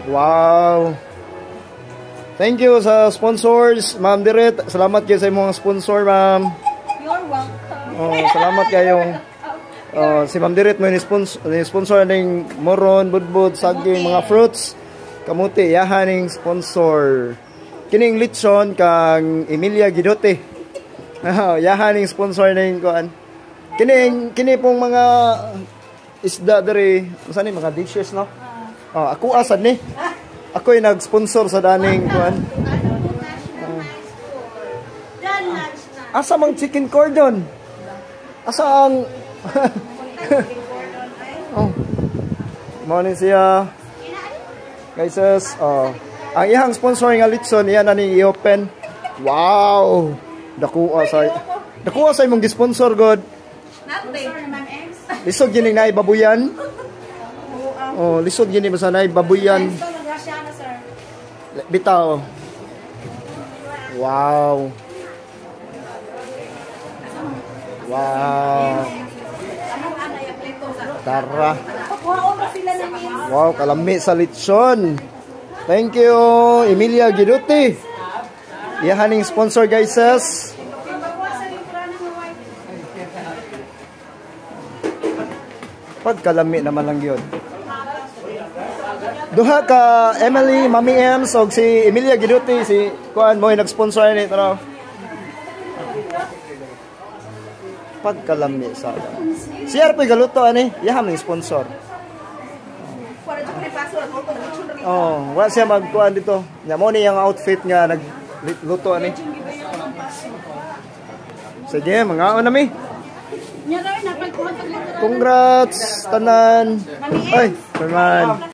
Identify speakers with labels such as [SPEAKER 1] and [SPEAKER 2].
[SPEAKER 1] Wow. Thank you sa sponsors, Ma'am Diret. Salamat kayo sa imong sponsor, Ma'am.
[SPEAKER 2] You're welcome.
[SPEAKER 1] Oh, salamat kayong si Ma'am Diret mo ni-sponsor ning moron, budbud, saging, mga fruits. Kamuti yahan ning sponsor. Kining lechon kang Emilia Gidote. Yahan ning sponsor ning kuan. Kini pong mga isda dere, unsa ni mga dishes no? Ako asad ni. Ako ay nag-sponsor sa daning kuan. Asa mang chicken cordon? Asa ang morning siya. Guys, ang ihang sponsor nga litson iya na ni i-open. Wow. Dakuha sa imong gi-sponsor god. Lisod gini na babuyan. Oh, lisod gini ba sa nay babuyan. Bitaw. Wow. Wow. Tara. Wow, kalami sa lechon. Thank you, Emilia Gidote. Iyahaning sponsor guys. Pagkalami naman lang yun. Duha ka Emily, Mami Ems, o si Emilia Gidote, si kuan mo yung nag-sponsor nito. No? Pagkalami sa si Arpoy Galuto, ani? Yaham yung sponsor. Oh, wala siya magkuhan dito. Nya mo ni yung outfit nga nagluto, ani? Sige, mga nami. Congrats, tanan. Ay, man.